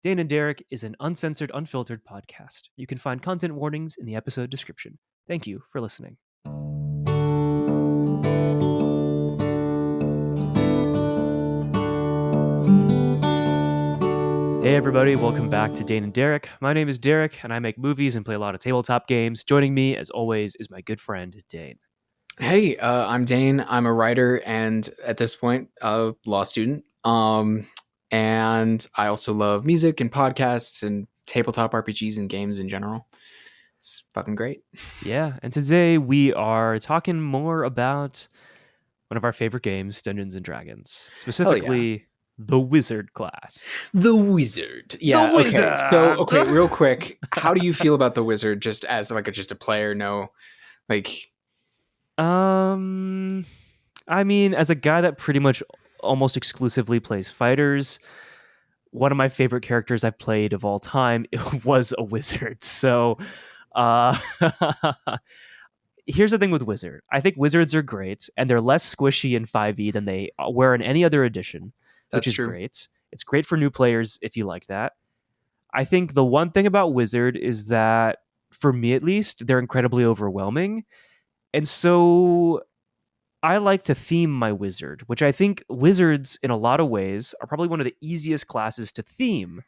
Dane and Derek is an uncensored, unfiltered podcast. You can find content warnings in the episode description. Thank you for listening. Hey everybody, welcome back to Dane and Derek. My name is Derek, and I make movies and play a lot of tabletop games. Joining me, as always, is my good friend, Dane. Hey, I'm Dane. I'm a writer and at this point, a law student. And I also love music and podcasts and tabletop RPGs and games in general. It's fucking great. Yeah, and today we are talking more about one of our favorite games, Dungeons and Dragons, specifically the Wizard class. The Wizard. Yeah. The Okay. So, Wizard! real quick, how do you feel about the Wizard just as just a player? No, like, I mean, as a guy that pretty much almost exclusively plays fighters, one of my favorite characters I've played of all time was a wizard. So, uh, here's the thing with Wizard. I think wizards are great, and they're less squishy in 5e than they were in any other edition, which that's is true. great. It's great for new players if you like that. I think the one thing about Wizard is that, for me at least, they're incredibly overwhelming. And so I like to theme my wizard, which I think wizards, in a lot of ways, are probably one of the easiest classes to theme.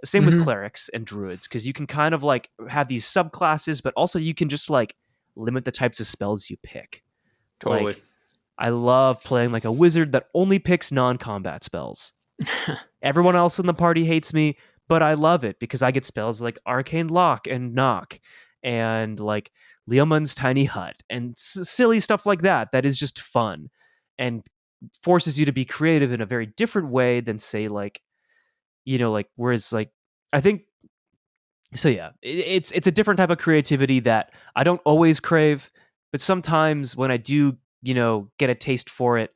Same with Mhm. clerics and druids, because you can kind of like have these subclasses, but also you can just like limit the types of spells you pick. Totally. Like, I love playing like a wizard that only picks non-combat spells. Everyone else in the party hates me, but I love it because I get spells like Arcane Lock and Knock and like Leomund's Tiny Hut and silly stuff like that. That is just fun and forces you to be creative in a very different way than, say, like, whereas like I think so. Yeah, it's a different type of creativity that I don't always crave, but sometimes when I do, get a taste for it,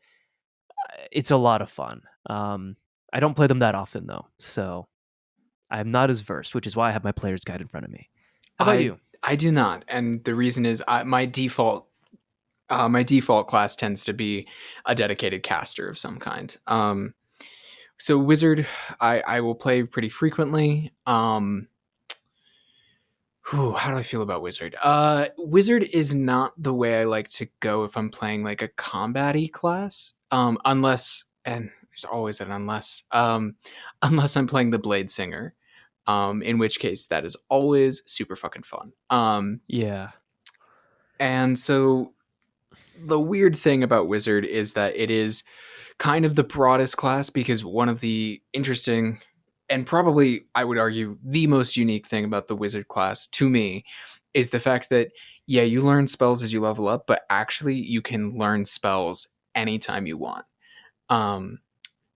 it's a lot of fun. I don't play them that often though, so I'm not as versed, which is why I have my player's guide in front of me. How about you? I do not, and the reason is my default class tends to be a dedicated caster of some kind. So wizard, I will play pretty frequently. How do I feel about wizard? Wizard is not the way I like to go if I'm playing like a combat-y class. Unless, and there's always an unless, unless I'm playing the blade singer. In which case that is always super fucking fun. Yeah. And so the weird thing about wizard is that it is kind of the broadest class because one of the interesting and probably I would argue the most unique thing about the wizard class to me is the fact that you learn spells as you level up, but actually you can learn spells anytime you want.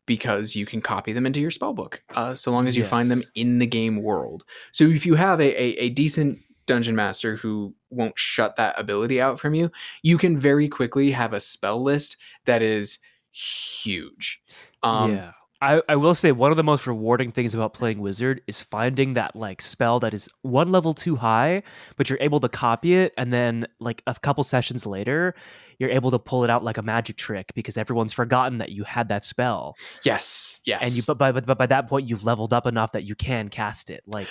Because you can copy them into your spell book, so long as you find them in the game world. So if you have a decent dungeon master who won't shut that ability out from you, you can very quickly have a spell list that is huge. Yeah. I will say one of the most rewarding things about playing wizard is finding that like spell that is one level too high, but you're able to copy it, and then like a couple sessions later, you're able to pull it out like a magic trick because everyone's forgotten that you had that spell. Yes. And but by that point you've leveled up enough that you can cast it. Like,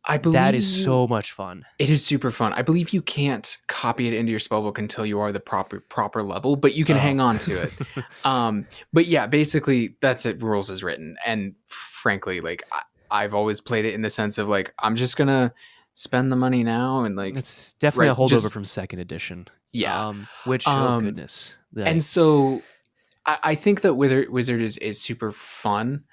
I believe that is so much fun. It is super fun. I believe you can't copy it into your spellbook until you are the proper level, but you can hang on to it. But yeah, basically that's it. Rules is written, and frankly, like I've always played it in the sense of like I'm just gonna spend the money now, and like it's definitely a holdover from second edition. Yeah. Which oh goodness. And so I think that Wizard is super fun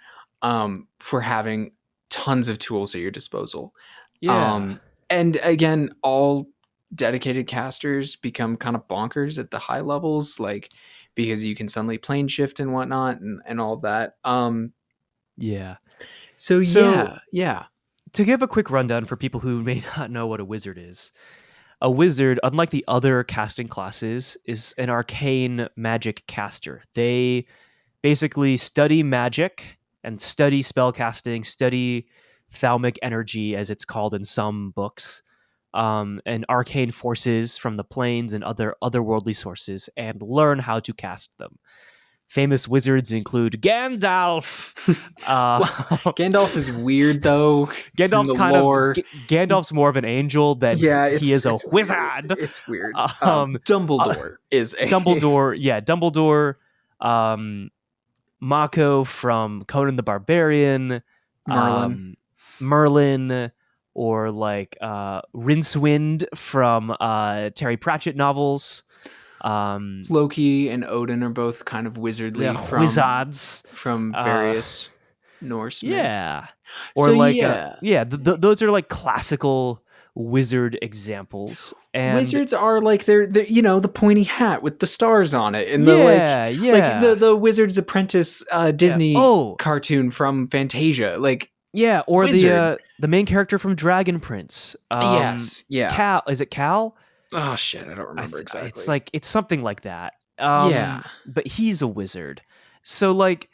for having tons of tools at your disposal. Yeah. And again, all dedicated casters become kind of bonkers at the high levels, like because you can suddenly plane shift and whatnot and all of that. Yeah. So yeah. To give a quick rundown for people who may not know what a wizard is, a wizard, unlike the other casting classes, is an arcane magic caster. They basically study magic and study spellcasting, study thalmic energy, as it's called in some books, and arcane forces from the planes and other otherworldly sources, and learn how to cast them. Famous wizards include Gandalf. Well, Gandalf is weird though. It's in Gandalf's the kind of lore. Gandalf's more of an angel than Yeah, he is a it's weird. wizard. It's weird. Um, uh, Dumbledore is a Dumbledore, um, Mako from Conan the Barbarian, Merlin, um, Merlin, or like Rincewind from Terry Pratchett novels. Um, Loki, and Odin are both kind of the wizardly wizards. from Uh, various Norse myth. yeah, or So like yeah, those are like classical wizard examples, and wizards are like they're the pointy hat with the stars on it, and the yeah, like yeah, the Wizard's Apprentice yeah. Disney Oh, cartoon from Fantasia, like yeah, or wizard. the main character from Dragon Prince. Yes, yeah. Cal, is it Cal? Oh shit, I don't remember It's exactly. like it's something like that. Yeah, But he's a wizard. So like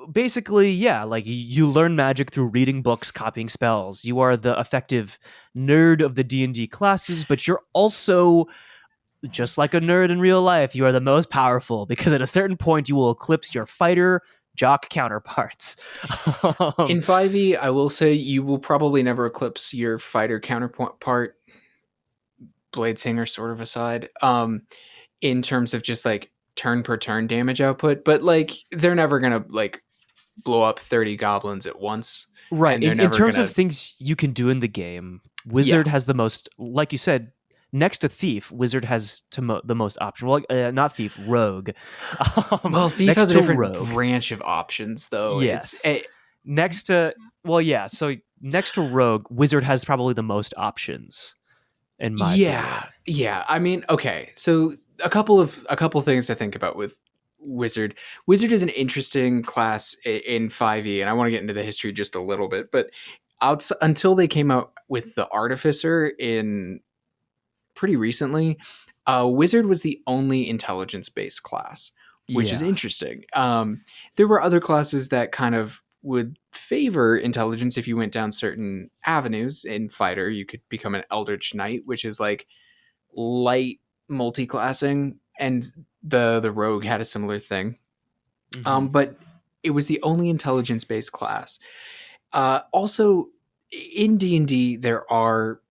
basically, yeah, like you learn magic through reading books, copying spells. You are the effective nerd of the D&D classes, but you're also just like a nerd in real life. You are the most powerful because at a certain point you will eclipse your fighter jock counterparts. um, in 5e, I will say you will probably never eclipse your fighter counterpart, Blade Singer sort of aside. In terms of just like turn per turn damage output, but like they're never gonna like blow up 30 goblins at once, right. and they're In never terms of gonna. things you can do in the game, Yeah. Wizard has the most, like you said, next to Thief, Wizard has the most option. Well, not Thief, Rogue. Well, Thief Next has a to different Rogue, branch of options, though. yes. Next to, well, yeah. So next to Rogue, Wizard has probably the most options, in my Yeah, opinion. yeah. I mean, okay. So a couple things to think about with Wizard. Wizard is an interesting class in 5e, and I want to get into the history just a little bit. But until they came out with the Artificer in pretty recently, Wizard was the only intelligence based class, which is Yeah. interesting. There were other classes that kind of would favor intelligence if you went down certain avenues. In Fighter, you could become an Eldritch Knight, which is like light multi-classing, and the Rogue had a similar thing. Hmm. But it was the only intelligence based class. Also, in D&D, there are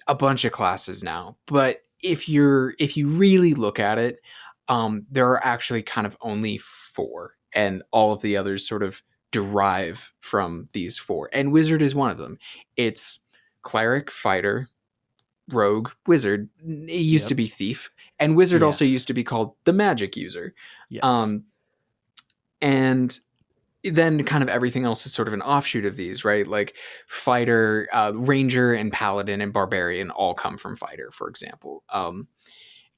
a bunch of classes now, but if you really look at it, there are actually kind of only four, and all of the others sort of derive from these four. And Wizard is one of them. It's Cleric, Fighter, Rogue, Wizard. It used to Yep. be Thief, and Wizard Yeah. also used to be called the Magic User. Yes. Um, and then kind of everything else is sort of an offshoot of these, right? Like Fighter, Ranger, and Paladin and Barbarian all come from Fighter, for example.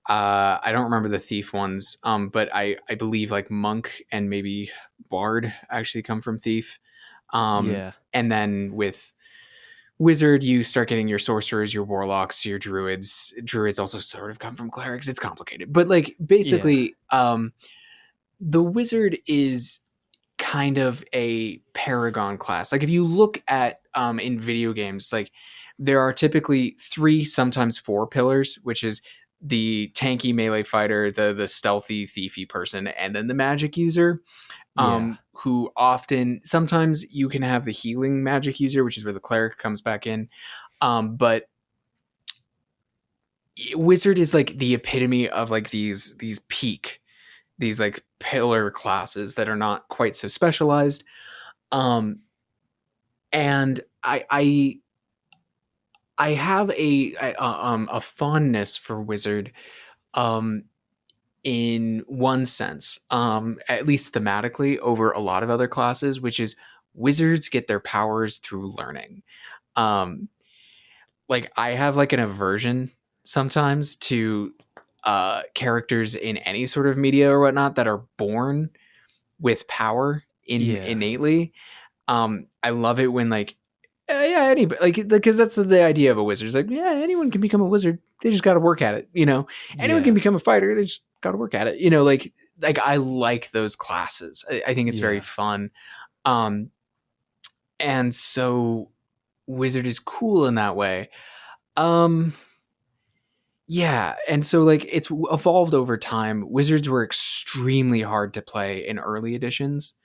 I don't remember the Thief ones, but I believe like Monk and maybe Bard actually come from Thief. Yeah. And then with Wizard, you start getting your sorcerers, your warlocks, your druids. Druids also sort of come from clerics. It's complicated, but like Yeah. basically, the Wizard is kind of a paragon class. Like if you look at in video games, like there are typically three, sometimes four pillars, which is the tanky melee fighter, the stealthy thiefy person, and then the magic user. Yeah. Who often sometimes you can have the healing magic user, which is where the cleric comes back in. But Wizard is like the epitome of like these peak, these like pillar classes that are not quite so specialized. Um, and I have a fondness for Wizard, um, in one sense, at least thematically, over a lot of other classes, which is wizards get their powers through learning. Um, like I have like an aversion sometimes to characters in any sort of media or whatnot that are born with power in Yeah. innately. I love it when like yeah, anybody, like because that's the idea of a wizard. It's like yeah, anyone can become a wizard. They just got to work at it. Anyone can Yeah. become a fighter. They just got to work at it. Like I like those classes. I think it's very Yeah. fun. Um, and so wizard is cool in that way. Um, Yeah, and so like it's evolved over time. Wizards were extremely hard to play in early editions,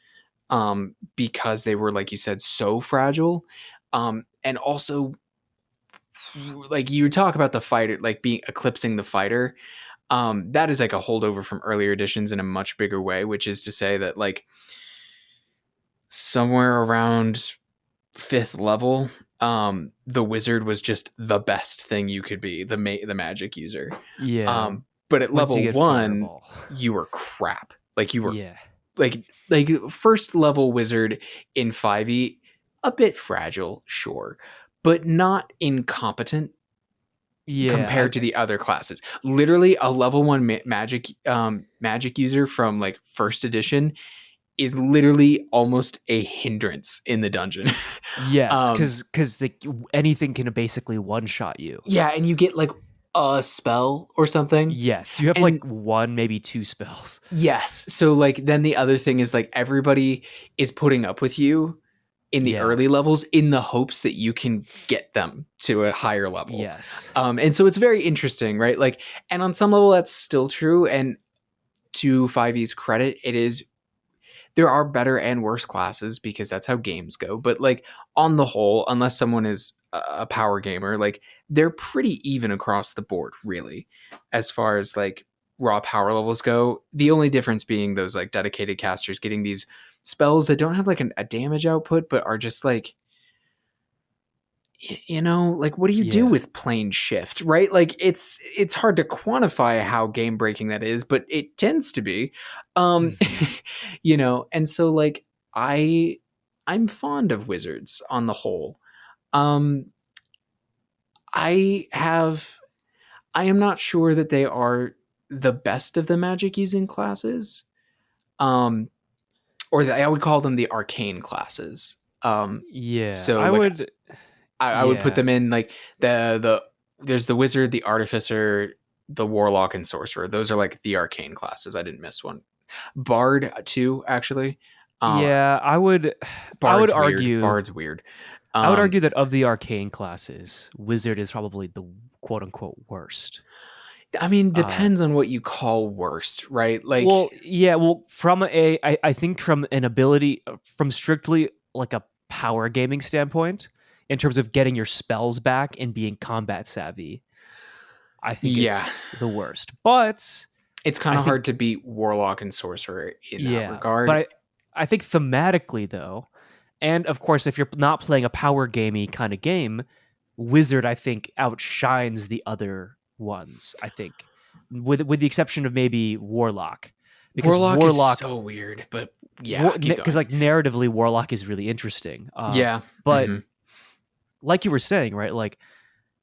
because they were, like you said, so fragile. And also, like you talk about the fighter, like being eclipsing the fighter. That is like a holdover from earlier editions in a much bigger way, which is to say that like somewhere around fifth level, the wizard was just the best thing you could be, the magic user. Yeah. But at Once you level get 1, fireball. you were crap. Like you were Yeah. like first level wizard in 5e, a bit fragile, sure, but not incompetent Yeah. compared to the other classes. Literally a level 1 magic user from like first edition is literally almost a hindrance in the dungeon. Yes, um because like anything can basically one shot you. yeah, and you get like a spell or something. Yes, you have like And one, maybe two spells. yes, so like then the other thing is like everybody is putting up with you in the Yeah. early levels in the hopes that you can get them to a higher level. Yes. And so it's very interesting, right? Like, and on some level that's still true. And to 5e's credit, it is, there are better and worse classes because that's how games go. But like on the whole, unless someone is a power gamer, like they're pretty even across the board, really, as far as like raw power levels go. The only difference being those like dedicated casters getting these spells that don't have like a damage output, but are just like, like what do you do Yeah. with plane shift, right? Like it's hard to quantify how game breaking that is, but it tends to be. um and so like I'm fond of wizards on the whole. um i have I am not sure that they are the best of the magic using classes, um I would call them the arcane classes. Yeah. So I like would. I would put Yeah. them in like the there's the wizard, the artificer, the warlock, and sorcerer. Those are like the arcane classes. I didn't miss one. Bard too, actually. Um, Yeah. I would. I would Bard's weird. argue. Bard's weird. I would Um, argue that of the arcane classes, wizard is probably the quote unquote worst. I mean, Uh, depends on what you call worst, right? Like, well, yeah. Well, I think from an ability, from strictly like a power gaming standpoint, in terms of getting your spells back and being combat savvy, I think yeah, it's the worst. But it's kind I of think hard to beat warlock and sorcerer in that yeah, but regard. I think thematically though, and of course, if you're not playing a power gamey kind of game, wizard I think outshines the other ones. I think, with the exception of maybe warlock, because Warlock is warlock, so weird, but yeah, keep because going. like narratively, warlock is really interesting. Yeah. But Hmm. like you were saying, right? Like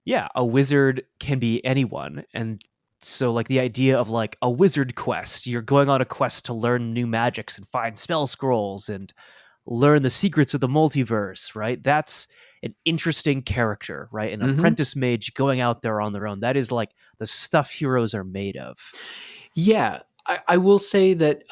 yeah, a wizard can be anyone. And so like the idea of like a wizard quest, you're going on a quest to learn new magics and find spell scrolls and learn the secrets of the multiverse, right? That's an interesting character, right? An Hmm. apprentice mage going out there on their own. That is like the stuff heroes are made of. Yeah, I will say that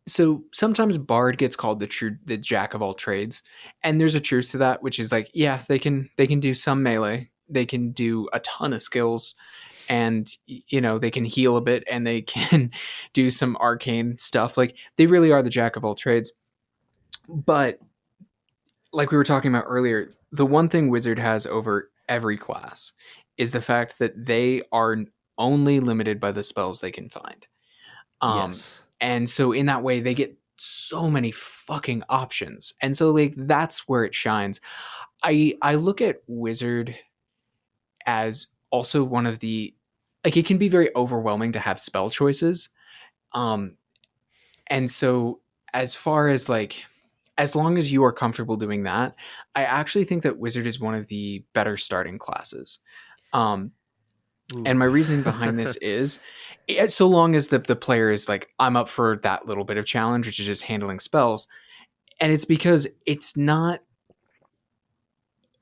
so sometimes Bard gets called the jack of all trades, and there's a truth to that, which is like, yeah, they can do some melee, they can do a ton of skills, and they can heal a bit, and they can do some arcane stuff. Like they really are the jack of all trades. But like we were talking about earlier, the one thing Wizard has over every class is the fact that they are only limited by the spells they can find. Yes. And so in that way, they get so many fucking options. And so like that's where it shines. I look at Wizard as also one of the, like, it can be very overwhelming to have spell choices. Um and so as far as like, as long as you are comfortable doing that, I actually think that Wizard is one of the better starting classes. Um And my Ooh. reasoning behind this is, so long as the player is like, I'm up for that little bit of challenge, which is just handling spells. And it's because it's not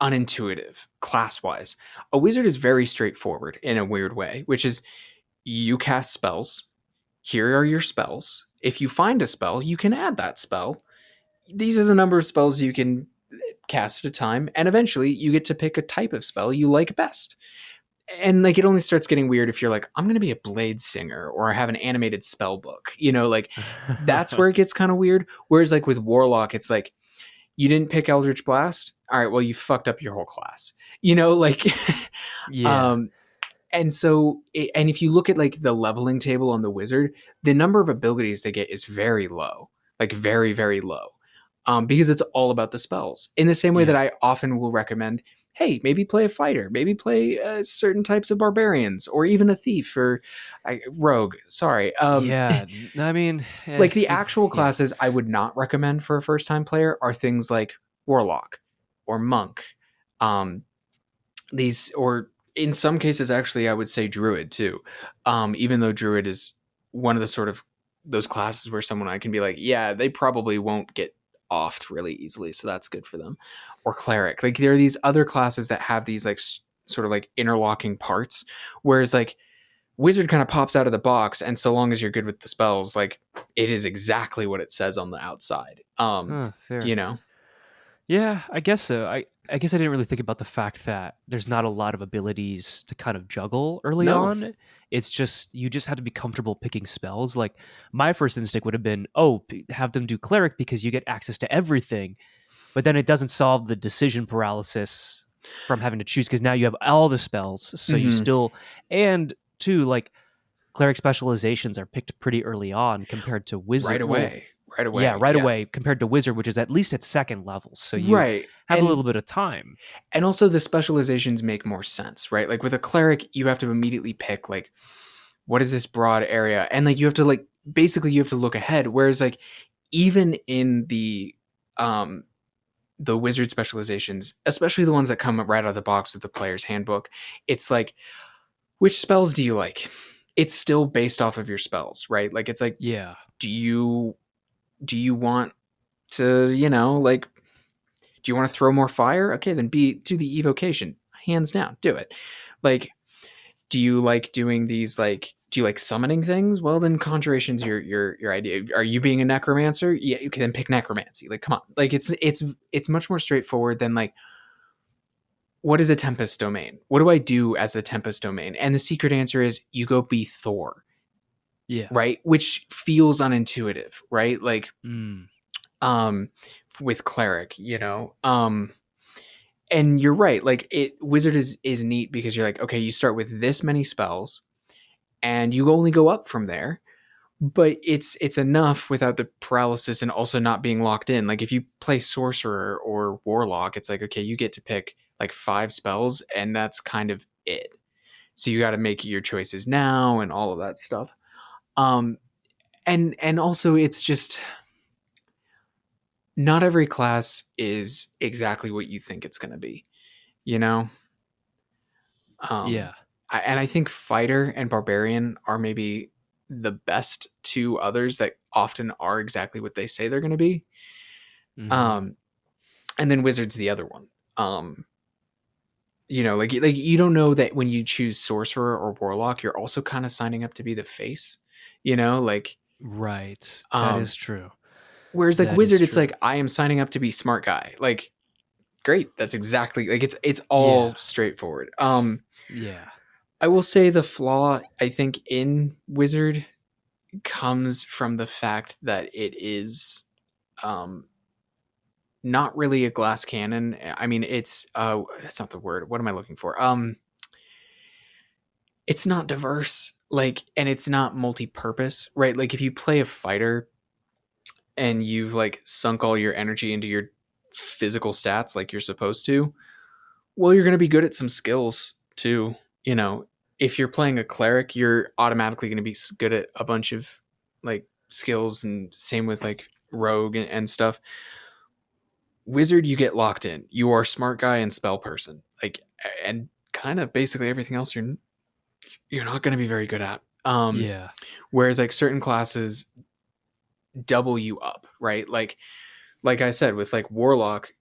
unintuitive class wise. A wizard is very straightforward in a weird way, which is you cast spells. Here are your spells. If you find a spell, you can add that spell. These are the number of spells you can cast at a time. And eventually you get to pick a type of spell you like best. and like it only starts getting weird if you're like, I'm gonna be a blade singer or I have an animated spell book, like that's where it gets kind of weird. Whereas like with warlock, it's like, you didn't pick Eldritch Blast, all right, well, you fucked up your whole class, like Yeah. um and so and if you look at like the leveling table on the wizard, the number of abilities they get is very low, like very very low, because it's all about the spells, in the same way that Yeah. I often will recommend, hey, maybe play a fighter, maybe play certain types of barbarians, or even a thief, or rogue, sorry. Yeah. I mean, Like the actual yeah. classes I would not recommend for a first time player are things like warlock or monk, um, these, or in some cases actually I would say druid too, even though druid is one of the sort of those classes where someone I can be like, yeah, they probably won't get offed really easily, so that's good for them. Or cleric, like there are these other classes that have these like sort of like interlocking parts, whereas like wizard kind of pops out of the box, and so long as you're good with the spells, like it is exactly what it says on the outside. Huh, fair. You know Yeah, I guess so. I guess I didn't really think about the fact that there's not a lot of abilities to kind of juggle early no. on. It's just you just have to be comfortable picking spells. Like my first instinct would have been, oh, have them do cleric because you get access to everything. But then it doesn't solve the decision paralysis from having to choose because now you have all the spells. So you Hmm. still, and two, like cleric specializations are picked pretty early on compared to wizard. Right Well, away, right yeah, away, right yeah. away compared to wizard, which is at least at second levels. So you Right. have a little bit of time. And also the specializations make more sense, right? Like with a cleric, you have to immediately pick like, what is this broad area? And like you have to like basically you have to look ahead. Whereas like even in the wizard specializations, especially the ones that come right out of the box with the player's handbook, it's like, which spells do you like? It's still based off of your spells, right? Like it's like, Yeah. do you want to, like, do you want to throw more fire? Okay, then do the evocation. Hands down, do it. Like, do you like doing these, like, do you like summoning things? Well, then conjuration's your idea. Are you being a necromancer? Yeah, you can then pick necromancy. Like, come on. Like it's much more straightforward than like, what is a tempest domain? What do I do as the tempest domain? And the secret answer is you go be Thor, Yeah. right? Which feels unintuitive, right? Like, Mm. um with cleric, and you're right, like it wizard is neat because you're like, okay, you start with this many spells and you only go up from there, but it's enough without the paralysis and also not being locked in. Like if you play sorcerer or warlock, it's like, okay, you get to pick like 5 spells and that's kind of it, so you got to make your choices now and all of that stuff. um and also it's just not every class is exactly what you think it's going to be, you know um Yeah. and I think fighter and barbarian are maybe the best two others that often are exactly what they say they're going to be. Hmm. um and then wizard's the other one. Like you don't know that when you choose sorcerer or warlock you're also kind of signing up to be the face, like, Right. That um is true. whereas like That is wizard, it's true. like, I am signing up to be smart guy. Like, great, that's exactly, like, it's Yeah. all straightforward. Yeah. I will say the flaw I think in wizard comes from the fact that it is, um not really a glass cannon. I mean, it's that's not the word. What am I looking for? It's not diverse, like, and it's not multi-purpose, right? Like if you play a fighter and you've like sunk all your energy into your physical stats like you're supposed to, well, you're going to be good at some skills too. You know, if you're playing a cleric, you're automatically going to be good at a bunch of like skills, and same with like rogue and stuff. Wizard, you get locked in. You are smart guy and spell person, like, and kind of basically everything else you're not going to be very good at. Yeah. Whereas like certain classes double you up, right? Like I said, with like warlock,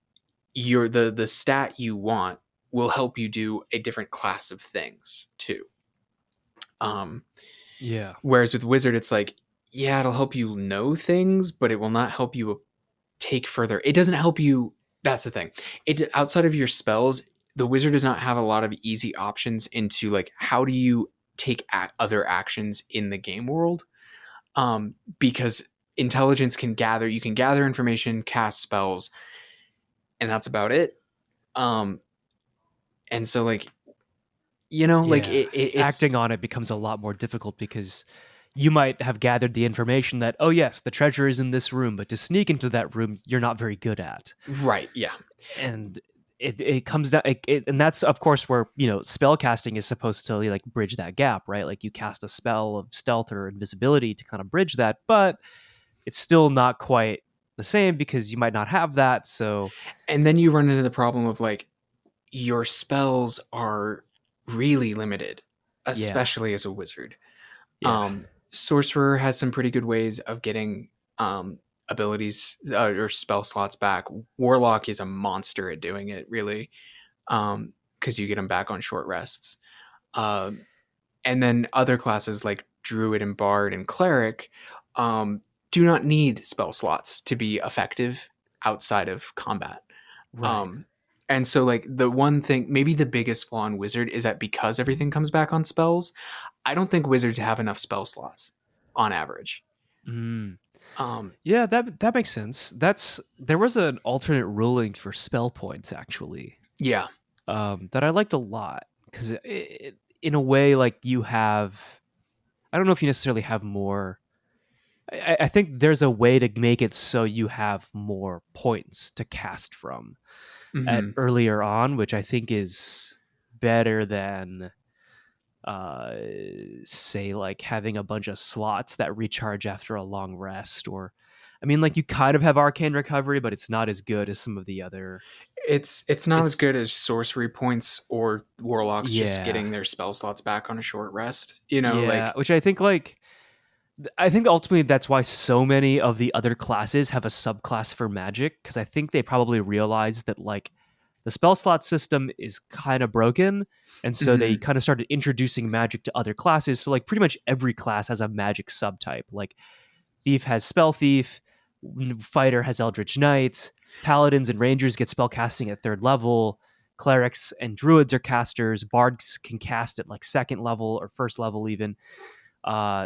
you're the stat you want will help you do a different class of things too. Um, Yeah. Whereas with wizard, it's like, yeah, it'll help you know things, but it will not help you take further. It doesn't help you. That's the thing. It outside of your spells, the wizard does not have a lot of easy options into like how do you take other actions in the game world, because intelligence can gather, you can gather information, cast spells, and that's about it. um and so like, like Yeah. it's Acting on it becomes a lot more difficult because you might have gathered the information that, oh, yes, the treasure is in this room, but to sneak into that room, you're not very good at. right, yeah. And it comes down, and that's, of course, where, spell casting is supposed to like bridge that gap, right? Like you cast a spell of stealth or invisibility to kind of bridge that, but it's still not quite the same because you might not have that. So, And then you run into the problem of like your spells are really limited, yeah. especially as a wizard. Yeah. Sorcerer has some pretty good ways of getting abilities or spell slots back. Warlock is a monster at doing it, really, because you get them back on short rests. Um, and then other classes like Druid and Bard and Cleric um, do not need spell slots to be effective outside of combat. Right. Um, and so, like, the one thing, maybe the biggest flaw in Wizard is that because everything comes back on spells, I don't think Wizards have enough spell slots on average. Mm. Um, Yeah, that makes sense. There was an alternate ruling for spell points actually, yeah. that I liked a lot because in a way, like you have, I don't know if you necessarily have more. I think there's a way to make it so you have more points to cast from at Hmm. earlier on, which I think is better than uh say like having a bunch of slots that recharge after a long rest. Or I mean, like you kind of have arcane recovery, but it's not as good as some of the other. It's not as It's good as sorcery points or warlocks just Yeah. getting their spell slots back on a short rest. Yeah, Like, which I think like I think ultimately that's why so many of the other classes have a subclass for magic, because I think they probably realized that like the spell slot system is kind of broken, and so they mhm. kind of started introducing magic to other classes. So like pretty much every class has a magic subtype. Like Thief has Spell Thief, Fighter has Eldritch Knight, Paladins and Rangers get spell casting at third level, Clerics and Druids are casters, Bards can cast at like second level or first level even.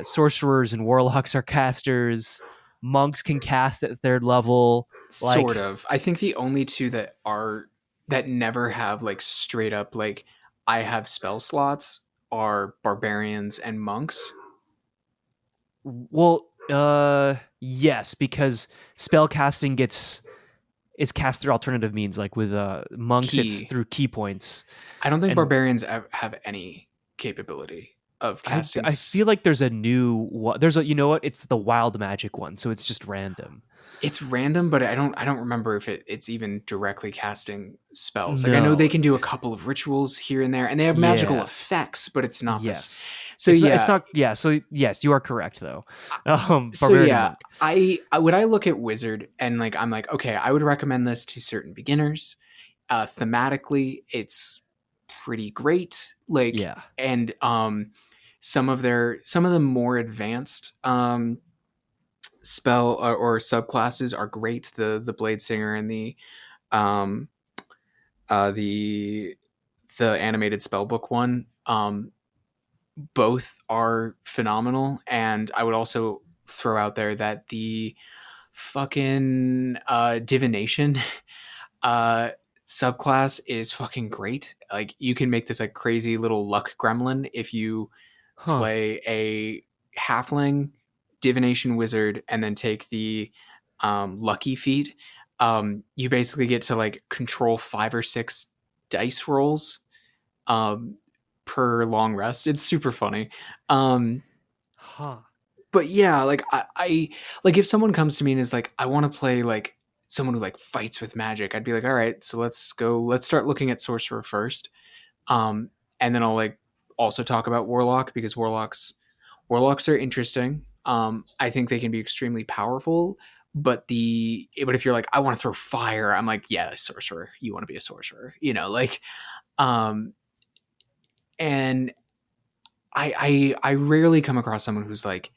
Sorcerers and Warlocks are casters, Monks can cast at third level. Sort Like, of. I think the only two that never have like straight up like I have spell slots are barbarians and monks. well, yes, because spell casting gets it's cast through alternative means. Like with monks, it's Key. through key points. I don't think And barbarians have any capability of casting. I feel like there's a new there's a, you know what, it's the wild magic one, so it's just random. It's random, but I don't remember if it's even directly casting spells. Like I know they No. can do a couple of rituals here and there, and they have magical Yeah. effects, but it's not this. Yes. So It's yeah, not, yeah, so yes, you are correct though. so Barbarian and yeah, monk. I when I look at wizard and like I'm like, okay, I would recommend this to certain beginners. Thematically, it's pretty great. Like, Yeah. and some of the more advanced spell or subclasses are great. The blade singer and um uh the the animated spellbook one, both are phenomenal. And I would also throw out there that the fucking divination uh subclass is fucking great. Like you can make this like crazy little luck gremlin if you Huh. play a halfling divination wizard and then take the lucky feat. You basically get to like control 5 or 6 dice rolls um, per long rest. It's super funny. Um, Huh. but yeah, like I like if someone comes to me and is like, I want to play like someone who like fights with magic, I'd be like, all right, so let's start looking at sorcerer first. And then I'll like also talk about warlock because warlocks are interesting. I think they can be extremely powerful, but if you're like, I want to throw fire, I'm like, yeah, sorcerer. You want to be a sorcerer, like um and I rarely come across someone who's like,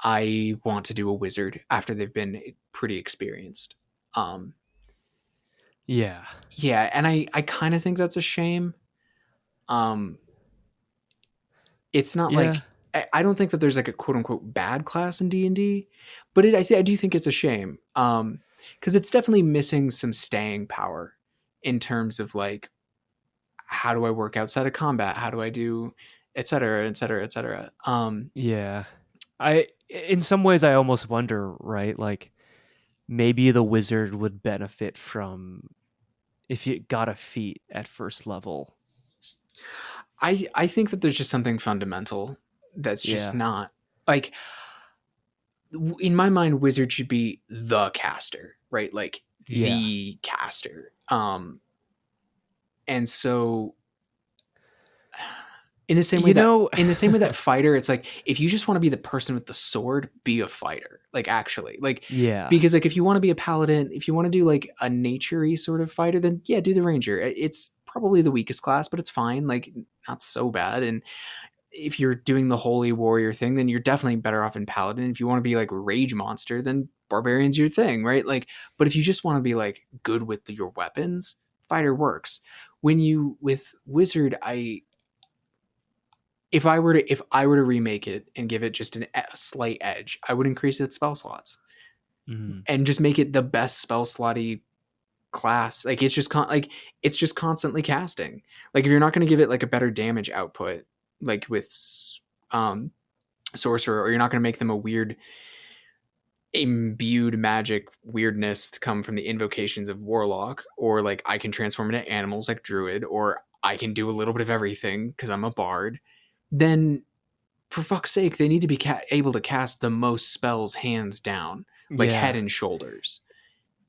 I want to do a wizard after they've been pretty experienced. Um Yeah. Yeah, and I kind of think that's a shame. Um, it's not Yeah. like I don't think that there's like a quote unquote bad class in D&D, but I do think it's a shame. Because it's definitely missing some staying power in terms of like how do I work outside of combat? How do I do, et cetera, et cetera, et cetera. Yeah. In some ways I almost wonder, right? Like maybe the wizard would benefit from if you got a feat at first level. I think that there's just something fundamental that's just Yeah. not like in my mind. Wizard should be the caster, right? Like Yeah. the caster. And so in the same way You that know, fighter, it's like if you just want to be the person with the sword, be a fighter. Like actually, like yeah. because like if you want to be a paladin, if you want to do like a naturey sort of fighter, then yeah, do the ranger. It's probably the weakest class, but it's fine. Like not so bad. And if you're doing the holy warrior thing, then you're definitely better off in paladin. If you want to be like rage monster, then barbarian's your thing, right? Like, but if you just want to be like good with your weapons, fighter works. When you with wizard, if I were to remake it and give it just a slight edge, I would increase its spell slots Mhm. and just make it the best spell slotty class. Like it's just it's just constantly casting. Like if you're not going to give it like a better damage output, like with um sorcerer, or you're not going to make them a weird imbued magic weirdness to come from the invocations of warlock, or like I can transform into animals like druid, or I can do a little bit of everything because I'm a bard, then for fuck's sake, they need to be able to cast the most spells hands down, like head Yeah. and shoulders.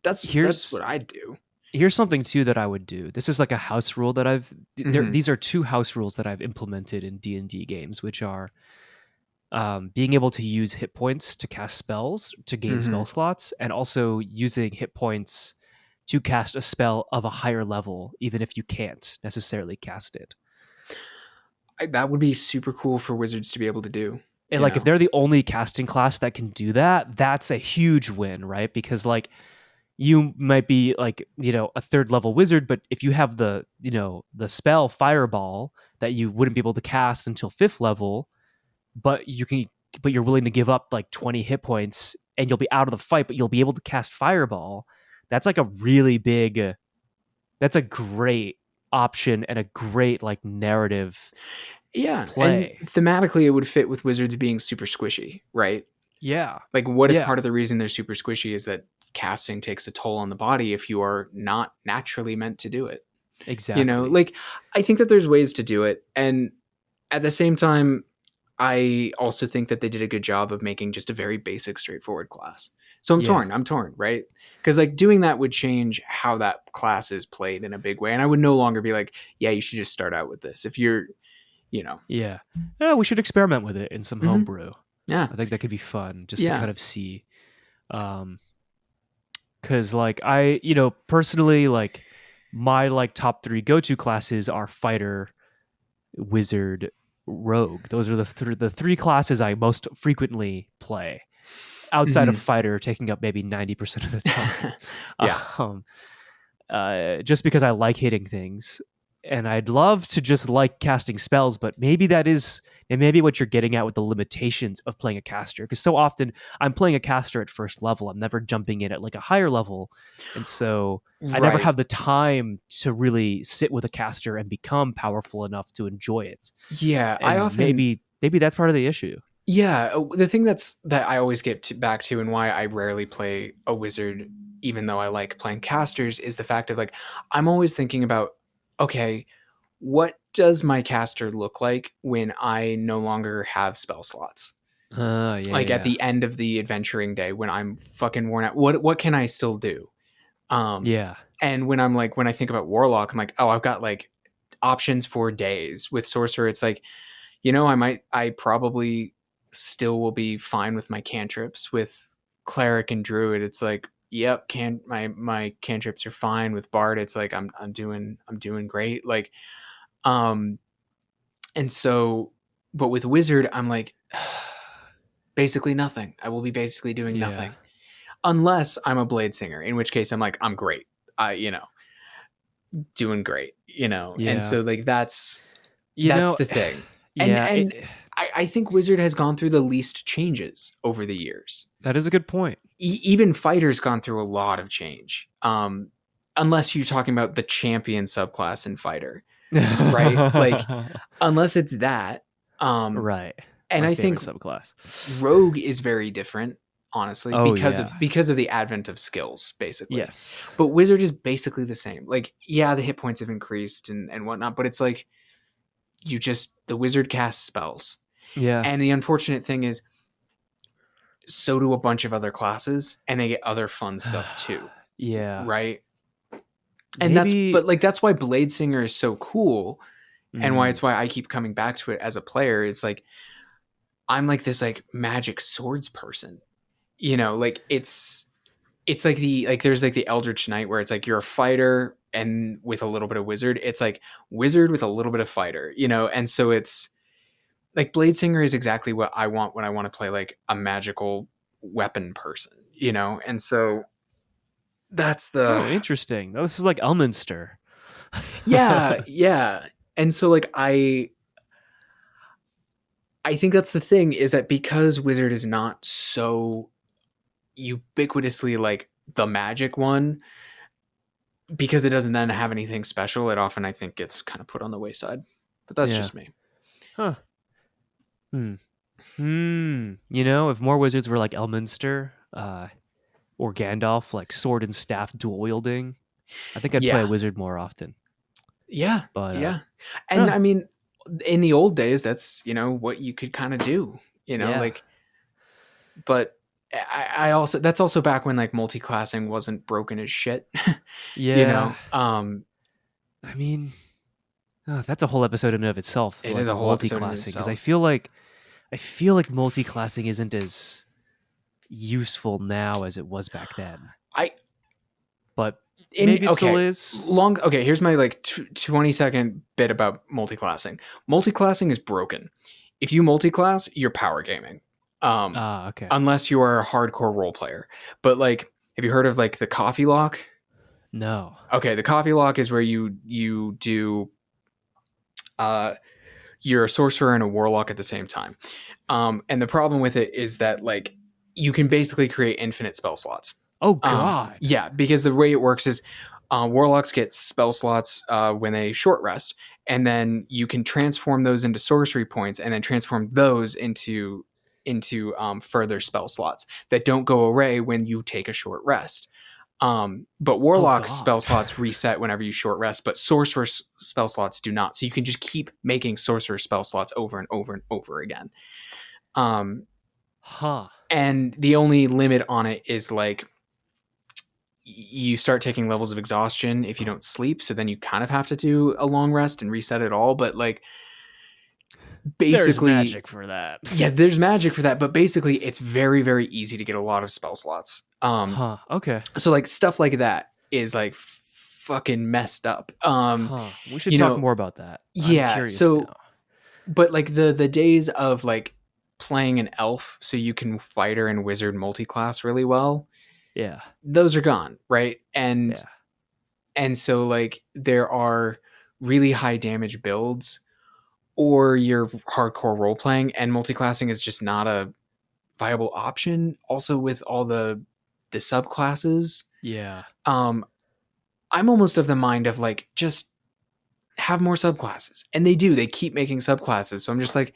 That's Here's what I'd do. here's something too that I would do. This is like a house rule that Mm-hmm. these are two house rules that I've implemented in D&D games, which are being able to use hit points to cast spells to gain Mm-hmm. spell slots, and also using hit points to cast a spell of a higher level, even if you can't necessarily cast it. That would be super cool for wizards to be able to do. And You like if know. they're the only casting class that can do that, that's a huge win, right? Because like you might be like, a third level wizard, but if you have the spell fireball that you wouldn't be able to cast until fifth level, but you're willing to give up like 20 hit points and you'll be out of the fight, but you'll be able to cast fireball. That's like a really big that's a great option and a great like narrative Yeah, and play. thematically, it would fit with wizards being super squishy, right? Yeah. Like, what if Yeah, part of the reason they're super squishy is that casting takes a toll on the body if you are not naturally meant to do it? exactly. Like I think that there's ways to do it, and at the same time, I also think that they did a good job of making just a very basic, straightforward class. So I'm Yeah. torn. I'm torn, right? Because like doing that would change how that class is played in a big way, and I would no longer be like, yeah, you should just start out with this. If you're, you know, Yeah. Yeah, we should experiment with it in some mm-hmm, homebrew. yeah, I think that could be fun just to yeah, kind of see. Um, cause like personally, like my like top three go-to classes are fighter, wizard, rogue. Those are the three classes I most frequently play. Outside of mm-hmm. fighter, taking up maybe 90% of the time. Yeah, Um, just because I like hitting things. And I'd love to just like casting spells, but maybe and maybe what you're getting at with the limitations of playing a caster. Because so often I'm playing a caster at first level, I'm never jumping in at like a higher level. And so I never right. have the time to really sit with a caster and become powerful enough to enjoy it. Yeah, I And often maybe that's part of the issue. yeah, the thing that I always get back to, and why I rarely play a wizard even though I like playing casters, is the fact of like I'm always thinking about, okay, what does my caster look like when I no longer have spell slots? Yeah, Like at yeah. the end of the adventuring day when I'm fucking worn out, what can I still do? Um Yeah. and when I think about warlock, I'm like, oh, I've got like options for days. With sorcerer, it's like, I probably still will be fine with my cantrips. With cleric and druid, it's like, yep, my cantrips are fine. With bard, it's like I'm doing great. Like, um, and so, but with wizard, I'm like, basically nothing. I will be basically doing Yeah. nothing unless I'm a blade singer, in which case I'm like, I'm great. I. doing great, you know? And Yeah. so like You that's know, the thing. And yeah, I think Wizard has gone through the least changes over the years. that is a good point. Even Fighter's gone through a lot of change. Unless you're talking about the champion subclass in Fighter, right? Like unless it's that. Um Right. and My I favorite think subclass. Rogue is very different, honestly, Oh yeah. because of the advent of skills, basically. Yes. But Wizard is basically the same. Like, yeah, the hit points have increased and whatnot, but it's like the Wizard casts spells. Yeah. And the unfortunate thing is, so do a bunch of other classes, and they get other fun stuff too, Yeah. right? And Maybe that's why Blade Singer is so cool, and why mm, it's why I keep coming back to it as a player. It's like I'm like this like magic swords person, you know, like it's like there's like the Eldritch Knight where it's like you're a fighter and with a little bit of wizard. It's like wizard with a little bit of fighter, you know, and so it's like Blade Singer is exactly what I want when I want to play like a magical weapon person, you know, and so that's the oh, interesting. Oh, this is like Elminster. yeah, and so like I think that's the thing is that because wizard is not so ubiquitously like the magic one, because it doesn't then have anything special, it often I think gets kind of put on the wayside. But that's Yeah. just me. Huh. Hmm. You know, if more wizards were like Elminster, or Gandalf, like sword and staff dual wielding, I think I'd play a Yeah, wizard more often. yeah, But yeah. And huh. I mean, in the old days, that's what you could kind of do. Yeah. Like, but I also that's also back when like multi-classing wasn't broken as shit. you Yeah. know, I mean, that's a whole episode in and of itself, it like is a whole episode in multi-classing, because itself. I feel like multi-classing isn't as useful now as it was back then. I But in maybe it still okay is. long okay. Here's my like 20-second bit about multi-classing. Multi-classing is broken. If you multi-class, you're power gaming. Um, Ah, okay. unless you are a hardcore role player. But like, have you heard of like the coffee lock? No. Okay, the coffee lock is where you do uh you're a sorcerer and a warlock at the same time. And the problem with it is that like you can basically create infinite spell slots. Oh God. Yeah, because the way it works is warlocks get spell slots when they short rest, and then you can transform those into sorcery points, and then transform those into further spell slots that don't go away when you take a short rest. But Oh warlock God. spell slots reset whenever you short rest, but sorcerer spell slots do not. So you can just keep making sorcerer spell slots over and over and over again. Um, Huh. and the only limit on it is like you start taking levels of exhaustion if you don't sleep. So then you kind of have to do a long rest and reset it all. But like There's basically, magic for that. yeah, there's magic for that. But basically, it's very, very easy to get a lot of spell slots. Huh. Okay. So like stuff like that is like fucking messed up. Huh. We should You talk know, more about that. I'm yeah. curious So, now. but like the days of like playing an elf so you can fighter and wizard multi-class really well, Yeah. those are gone, right? Yeah. And so like there are really high damage builds or you're hardcore role playing and multi-classing is just not a viable option. Also with all the subclasses, Yeah. um I'm almost of the mind of like just have more subclasses. And they do. They keep making subclasses. So I'm just like,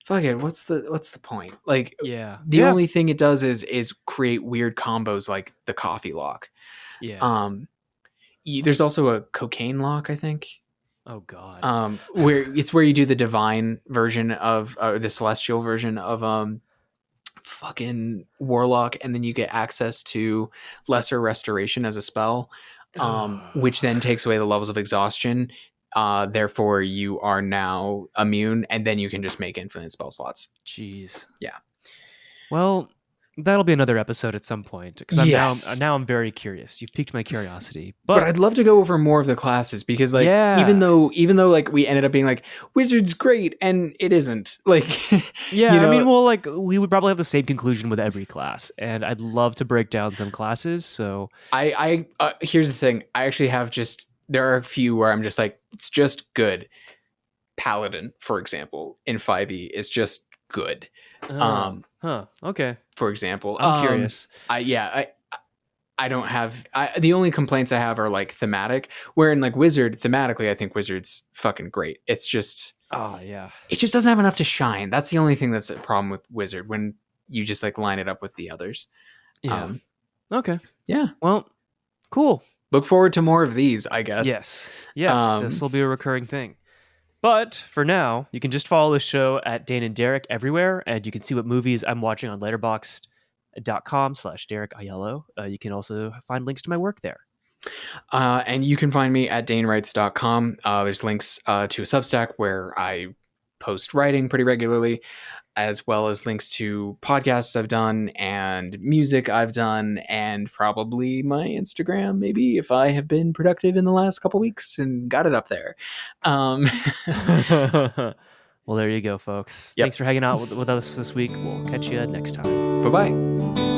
fuck it. What's the point? Like Yeah. the Yeah. only thing it does is create weird combos like the coffee lock. Yeah. Um there's also a cocaine lock, I think. Oh God. Where you do the divine version of the celestial version of fucking warlock, and then you get access to lesser restoration as a spell, which then takes away the levels of exhaustion. Therefore, you are now immune, and then you can just make infinite spell slots. Jeez. Yeah. Well, that'll be another episode at some point because Yes. I'm very curious. You've piqued my curiosity. But But I'd love to go over more of the classes because like yeah. even though like we ended up being like wizard's great and it isn't like Yeah, you I know mean, well, like we would probably have the same conclusion with every class, and I'd love to break down some classes. So I here's the thing. I actually have just there are a few where I'm just like, it's just good. Paladin, for example, in 5e is just good. Okay. For example, I'm curious. I don't have the only complaints I have are like thematic. Where in like Wizard, thematically, I think Wizard's fucking great. It's just Oh yeah. it just doesn't have enough to shine. That's the only thing that's a problem with Wizard when you just like line it up with the others. Yeah. Okay. Yeah. Well, cool. Look forward to more of these, I guess. Yes. Yes, this will be a recurring thing. But for now, you can just follow the show at Dane and Derek everywhere, and you can see what movies I'm watching on letterboxd.com/Derek-Aiello. You can also find links to my work there. And you can find me at danewrites.com. There's links to a Substack where I post writing pretty regularly, as well as links to podcasts I've done and music I've done, and probably my Instagram, maybe, if I have been productive in the last couple weeks and got it up there. Well, there you go, folks. Yep. Thanks for hanging out with us this week. We'll catch you next time. Bye-bye.